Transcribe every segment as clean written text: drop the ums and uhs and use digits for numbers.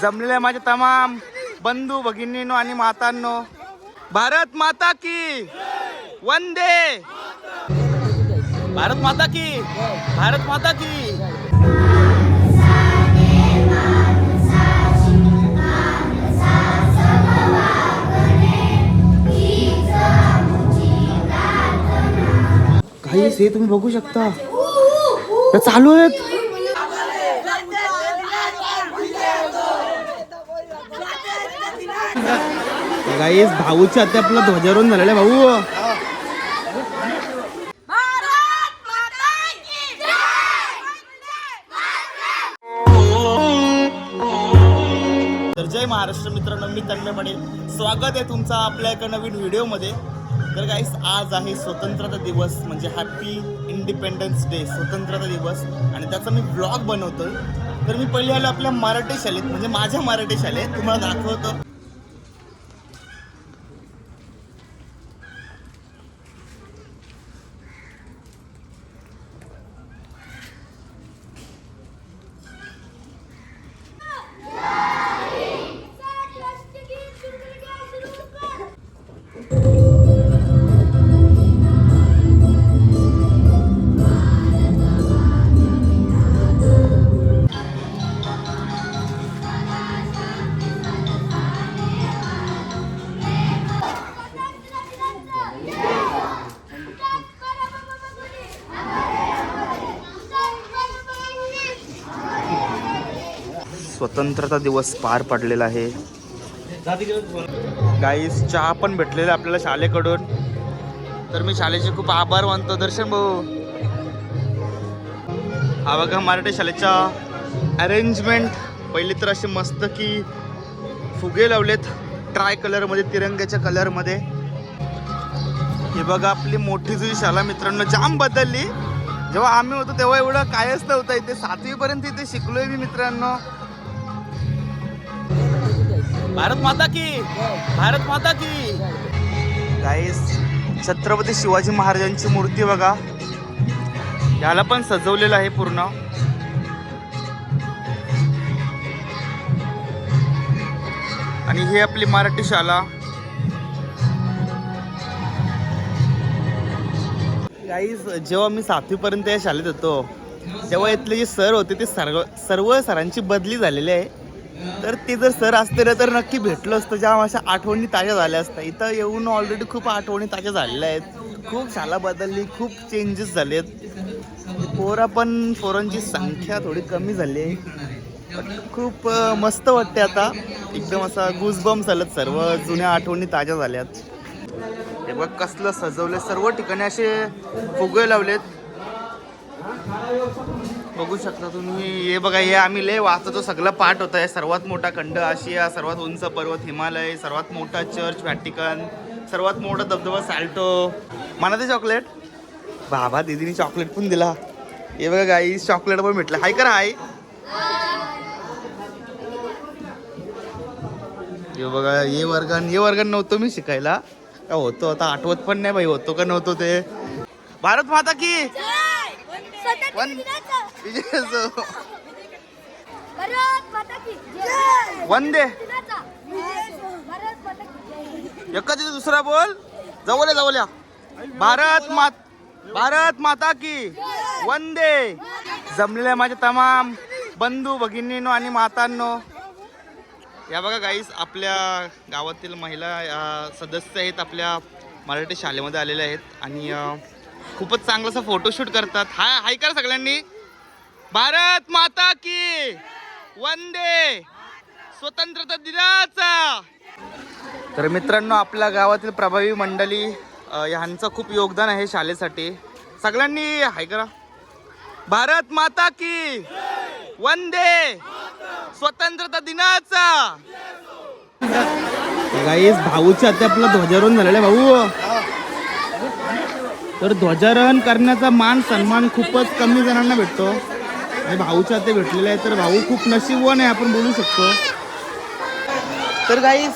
जमलेल्या माझ्या तमाम बंधू भगिनींनो आणि मातांनो, भारत माता की वंदे, भारत माता की, भारत माता की। काही हे तुम्ही बघू शकता, हे चालू आहेत। गाईस भाऊच्या आता आपला ध्वजारोहण झालेला आहे। भाऊ तर जय महाराष्ट्र मित्रांनो, मी तन्मय पटेल, स्वागत आहे तुमचं आपल्या एका नवीन व्हिडिओमध्ये। तर गाईस आज आहे स्वतंत्रता दिवस, म्हणजे हॅपी इंडिपेंडन्स डे, स्वतंत्रता दिवस, आणि त्याचा मी ब्लॉग बनवतोय। तर मी पहिले आलो आपल्या मराठी शाळेत, म्हणजे माझ्या मराठी शाळेत, तुम्हाला दाखवतो। स्वतंत्रता दिवस पार पडलेला आहे। गाईस चहा पण भेटलेला आपल्याला शाळेकडून, तर मी शाळेचे खूप आभार मानतो। दर्शन भाऊ, हा बघा मराठी शाळेचा अरेंजमेंट। पहिली तर असे मस्त की फुगे लावलेत ट्राय कलर मध्ये, तिरंग्याच्या कलर मध्ये। हे बघा आपली मोठी जुई शाळा मित्रांनो, जाम बदलली। जेव्हा आम्ही होतो तेव्हा एवढं कायच नव्हतं इथे, 7वी पर्यंत इथे शिकलोय मी मित्रांनो। भारत माता की, भारत माता की। गाईस छत्रपती शिवाजी महाराजांची मूर्ती बघा, याला पण सजवलेलं आहे पूर्ण। आणि ही आपली मराठी शाळा। गाईस जेव्हा मी 7वी पर्यंत या शाळेत होतो तेव्हा इथले जे सर होते ते सर्व सरांची बदली झालेली आहे। तर ते जर सर असते ना तर नक्की भेटलो असतो, ज्या अशा आठवणी ताज्या झाल्या असत्या। इथं येऊन ऑलरेडी खूप आठवणी ताज्या झालेल्या आहेत, खूप शाळा बदलली, खूप चेंजेस झालेत। पोरांची संख्या थोडी कमी झाली आहे, खूप मस्त वाटते आता, एकदम असा गुजबम्स झालं, सर्व जुन्या आठवणी ताज्या झाल्यात। हे बघ कसलं सजवलं, सर्व ठिकाणी असे फुगे लावलेत, बघू शकता तुम्ही। हे बघा, हे आम्ही लय वाचतो, सगळं पाठ होतं। सर्वात मोठा खंड आशिया, सर्वात उंच पर्वत हिमालय, सर्वात मोठा चर्च व्हॅटिकन, सर्वात मोठा धबधबा सॅल्टो। मला ते चॉकलेट, बाबा दीदीने चॉकलेट पण दिला। हे बघा गाईस चॉकलेट पण भेटलं, हाय करा हाय। हे बघा हे वर्गण नव्हतं मी शिकायला, का होतो आता आठवत पण नाही भाई, होतो का नव्हतो ते। भारत माता की वंदे, एका तिथे दुसरा बोल, जवळ्या भारत माता की वंदे। जमलेल्या माझ्या तमाम बंधू भगिनींनो आणि मातांनो, या बघा गाईस आपल्या गावातील महिला सदस्य आहेत, आपल्या मराठी शाळेमध्ये आलेल्या आहेत आणि खूपच चांगलासा फोटोशूट करतात। हाय कर सगळ्यांनी, भारत माता की वंदे, स्वतंत्रता दिनाचा। तर मित्रांनो आपल्या गावातील प्रभावी मंडळी यांचं खूप योगदान आहे शाळेसाठी, सगळ्यांनी हाय करा। भारत माता की वंदे, स्वतंत्रता दिनाचा। गाईस भाऊच्या आता आपला ध्वजारोहण झालेला आहे। भाऊ तर ध्वजारोहण करण्याचा मान सन्मान खूपच कमी जणांना भेटतो, आणि भाऊच्या ते भेटलेले आहे, तर भाऊ खूप नशीबवान आहे आपण बोलू शकतो। तर गाईस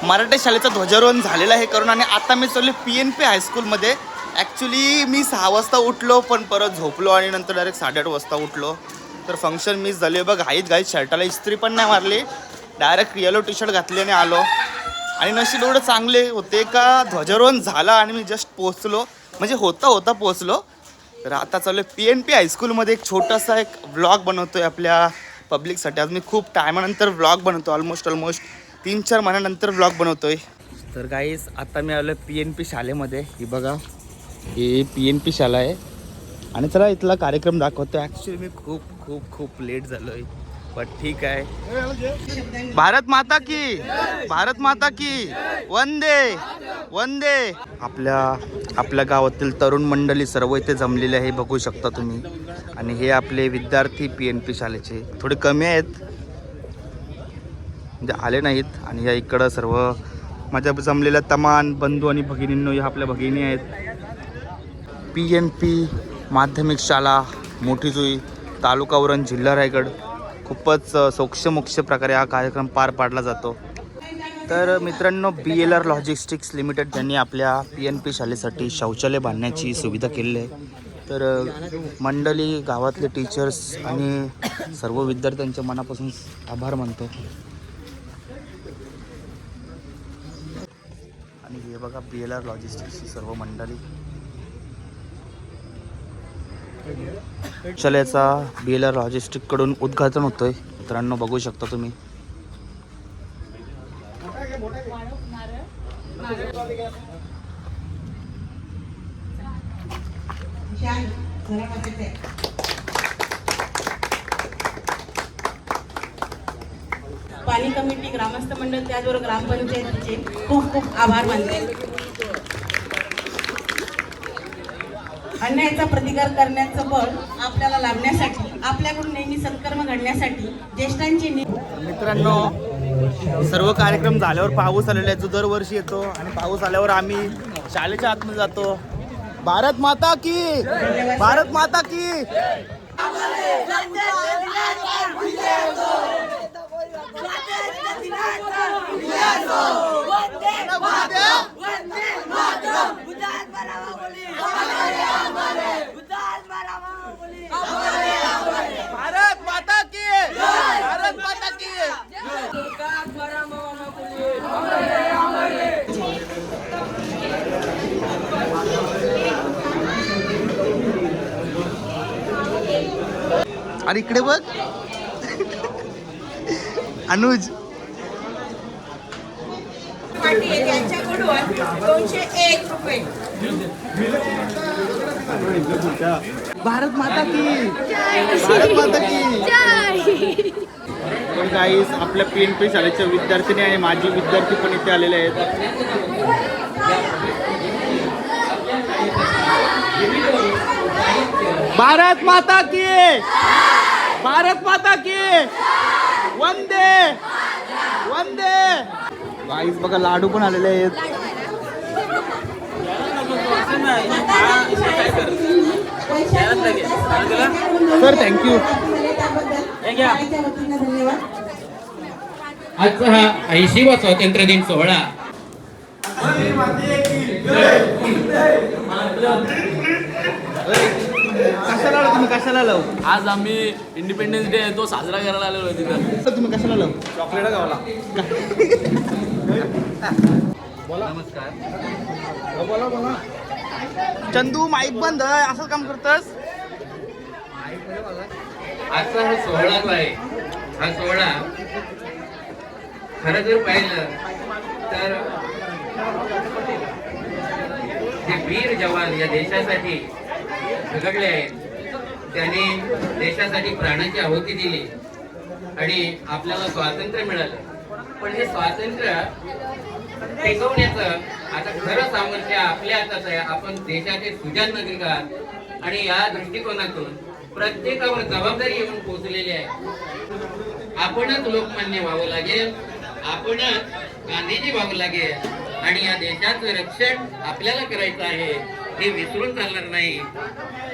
मराठी शाळेचं ध्वजारोहण झालेलं आहे करून, आणि आता मी चाललो PNP हायस्कूलमध्ये। ॲक्च्युली मी 6 वाजता उठलो, पण परत झोपलो आणि नंतर डायरेक्ट 8:30 वाजता उठलो। तर फंक्शन मिस झाले बघ. घाईत शर्टाला इस्त्री पण नाही मारली, डायरेक्ट येलो टी शर्ट घातली आणि आलो. आणि नशीब एवढं चांगले होते का ध्वजारोहण झाला आणि मी जस्ट पोचलो, म्हणजे होता पोचलो. तर आता चालू आहे PNP हायस्कूलमध्ये एक छोटासा एक व्लॉग बनवतो आहे आपल्या पब्लिकसाठी. आज मी खूप टायमानंतर व्लॉग बनवतो, ऑलमोस्ट 3-4 महिन्यानंतर व्लॉग बनवतो आहे. तर गाईस आता मी आलो PNP शाळेमध्ये. ही बघा, ही PNP शाळा आहे आणि चला इथला कार्यक्रम दाखवतो. ॲक्च्युली मी खूप लेट झालो आहे, पण ठीक आहे. भारत माता की, भारत माता की, वंदे वंदे. आपल्या गावातील तरुण मंडळी सर्व इथे जमलेले आहे, बघू शकता तुम्ही. आणि हे आपले विद्यार्थी PNP शाळेचे थोडे कमी आहेत, म्हणजे आले नाहीत. आणि या इकडं सर्व माझ्या जमलेल्या तमाम बंधू आणि भगिनींनो, या आपल्या भगिनी आहेत. PNP माध्यमिक शाळा मोठी जुई, तालुका उरण, जिल्हा रायगड. खूपच सोक्षमोक्ष प्रकारे हा कार्यक्रम पार पाडला जातो. तर मित्रांनो, BLR लॉजिस्टिक्स लिमिटेड यांनी आपल्या PNP शाळेसाठी शौचालय बांधण्याची सुविधा केलेली आहे. तर मंडळी, गावातले टीचर्स आणि सर्व विद्यार्थ्यांच्या मनापासून आभार मानतो. आणि हे बघा BLR लॉजिस्टिक्सची सर्व मंडळी. शाळेचा BLR लॉजिस्टिक कडून उद्घाटन होतोय मित्रांनो, बघू शकता तुम्ही. पाणी कमिटी, ग्रामस्थ मंडळ, त्याचबरोबर ग्रामपंचायतीचे खूप आभार मानते. अन्यायाचा प्रतिकार करण्याचं बळ आपल्याला लाभण्यासाठी, आपल्याकडून नेहमी सत्कर्म घडण्यासाठी ज्येष्ठांची. मित्रांनो, सर्व कार्यक्रम झाल्यावर पाऊस आलेला आहे, जो दरवर्षी येतो. आणि पाऊस आल्यावर आम्ही शाळेच्या आतमध्ये जातो. भारत माता की, भारत माता की. भारत माता की, भारत माता की. अरे इकडे बघ अनुज. त्यांच्याकडून 201 रुपये. भारत माता की, भारत माता की. पण गाईस, आपल्या PNP शाळेच्या विद्यार्थिनी आणि माजी विद्यार्थी पण इथे आलेले आहेत. भारत माता की, भारत माता की, वंदे वंदे. गाईस बघा, लाडू पण आलेले आहेत. Sir thank you. आजचा हा 80वा स्वातंत्र्य दिन सोहळा कशाला आलो तुम्ही, कशाला लावू? आज आम्ही इंडिपेंडन्स डे तो साजरा करायला आलेलो आहे तिथं. तुम्ही कशाला लावू? चॉकलेट गावला. नमस्कार. बोला. चंदू, माईक बंद आहे, असं काम करतस. आजचा हा सोहळाच आहे. हा सोहळा खरं जर पाहिलं तर जे वीर जवान या देशासाठी झगडले आहेत, त्यांनी देशासाठी प्राणाची आहुती दिली आणि आपल्याला स्वातंत्र्य मिळालं. पण हे स्वातंत्र्य टिकवण्याचं आता खरं सामर्थ्य आपल्या हातात आहे. आपण देशाचे सुजाण नागरिक आहात आणि या दृष्टिकोनातून प्रत्येकावर जबाबदारी येऊन पोहोचलेली आहे. आपणच लोकमान्य व्हावं लागेल, आपणच गांधीजी व्हावं लागेल आणि या देशाचं रक्षण आपल्याला करायचं आहे, हे विसरून चालणार नाही.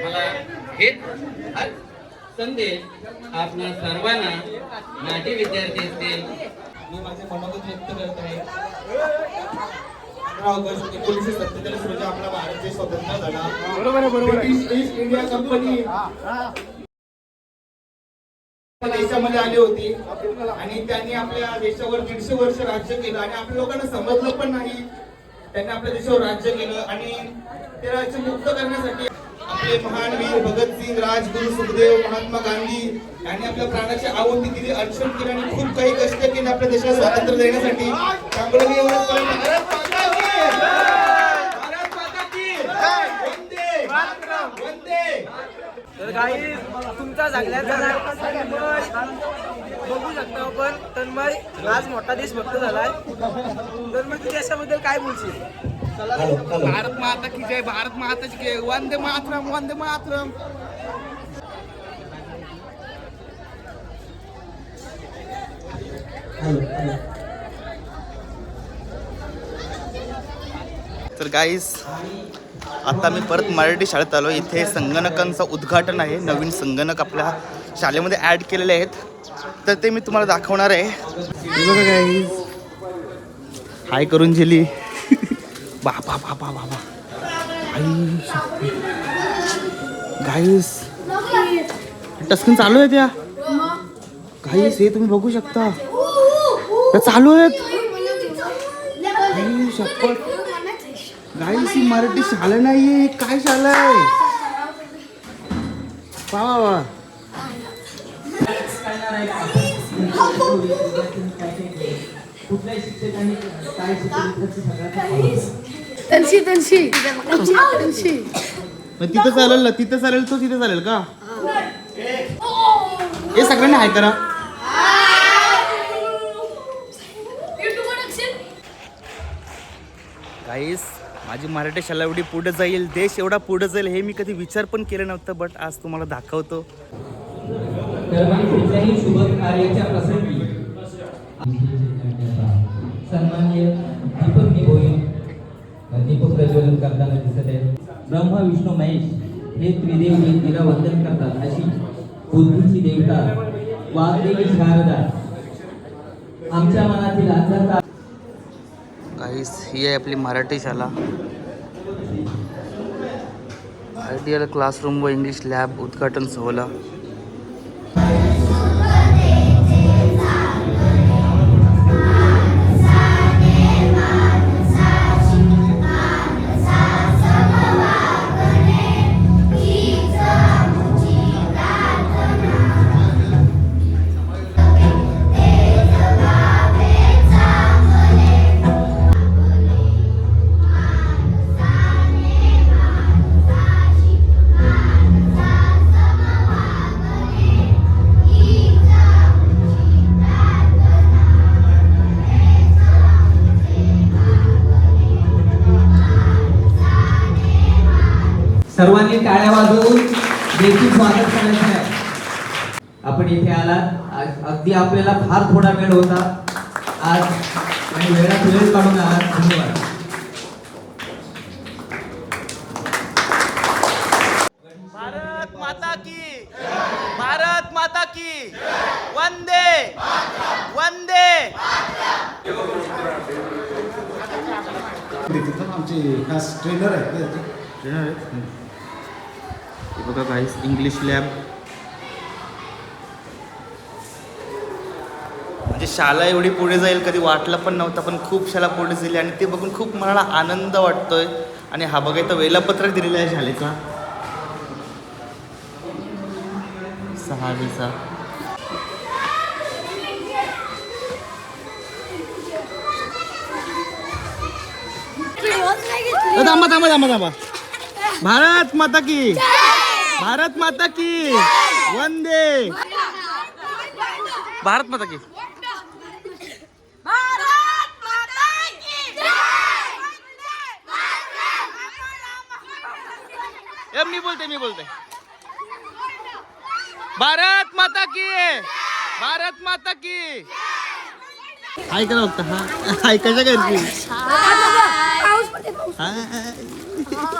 मला हेच संदेश आपल्या सर्वांना, माझे विद्यार्थी असतील, मी माझे मनोगत व्यक्त करत आहे. 15 ऑगस्ट 1947 रोजी आपला भारत देश स्वतंत्र झाला. ब्रिटिश ईस्ट इंडिया कंपनी देशामध्ये आले होते आणि त्यांनी आपल्या देशावर 150 वर्ष राज्य केलं आणि आपल्या लोकांना समजलं पण नाही. त्यांनी आपल्या देशावर राज्य केलं आणि ते राज्य मुक्त करण्यासाठी आपले महान वीर भगतसिंग, राजगुरू सुखदेव, महात्मा गांधी यांनी आपल्या प्राणाची आहुती दिली, अर्पण केली आणि खूप काही कष्ट केले आपल्या देशाला स्वातंत्र्य देण्यासाठी. त्यामुळे मी एवढंच बोलेन, भारत माता की जय! भारत माता की जय! वंदे मातरम! वंदे. तर काही तुमचा सगळ्यांचा बघू शकतो आपण तन्मय आज मोठा देशभक्त झालाय. तन्मय तू देशाबद्दल काय बोलशील? भारत माता की जय, भारत माता की जय, वंदे मातरम, वंदे मातरम. तर गाईस आता मी परत मराठी शाळेत आलो. इथे संगणकांचं उद्घाटन आहे. नवीन संगणक आपल्या शाळेमध्ये ॲड केलेले आहेत, तर ते मी तुम्हाला दाखवणार आहे. हे बघा गाईस, हाय करून झेली. बाबा बाबा बाबा गाईस, टस्कन चालू आहे त्या गाईस. हे तुम्ही बघू शकता, त्या चालू आहेत गाईस. ही मराठी शाळा नाहीये, काय शाळा आहे? वा वा. तिथं चालेल ना, तिथं चालेल तो, तिथं चालेल का? हे सगळ्यांनी हाय करा. गाईस, माझी मराठी शाळा एवढी पुढे जाईल, देश एवढा पुढे जाईल हे मी कधी विचार पण केलं नव्हतं, बट आज तुम्हाला दाखवतो. कुठल्याही शुभ कार्याच्या प्रसंगी सन्माननीय दीपक निभोई दीपक प्रज्वलन करताना दिसत आहे. ब्रह्मा विष्णू महेश हे त्रिदेव तिला वंदन करतात. अशी बुद्धीची देवता वाग्देवी शारदा आमच्या मनातील अंधकार. गाईस, ही आहे आपली मराठी शाळा. आयडियल क्लासरूम व इंग्लिश लॅब उद्घाटन सोहळा. सर्वांनी टाळ्या वाजवून देखील स्वागत करायचं आहे. आपण इथे आलात, अगदी आपल्याला फार थोडा वेळ होता आज आणि वेळात वेळ काढून आलात. धन्यवाद. भारत माता की, भारत माता की, वंदे वंदे. आमचे खास ट्रेनर आहेत. हे बघा गाईस, इंग्लिश लॅब. म्हणजे शाळा एवढी पुढे जाईल कधी वाटलं पण नव्हतं, पण खूप शाळा पुढे झाली आणि ते बघून खूप मला आनंद वाटतोय. आणि हा बघा इथं वेळापत्रक दिलेला आहे शाळेचा 6:20. थांबा थांबा थांबा थांबा. भारत माता की, भारत माता की, वंदे भारत माता की. मी बोलते भारत माता की, भारत माता की. हाय करा बघता. हा हाय कशा करते.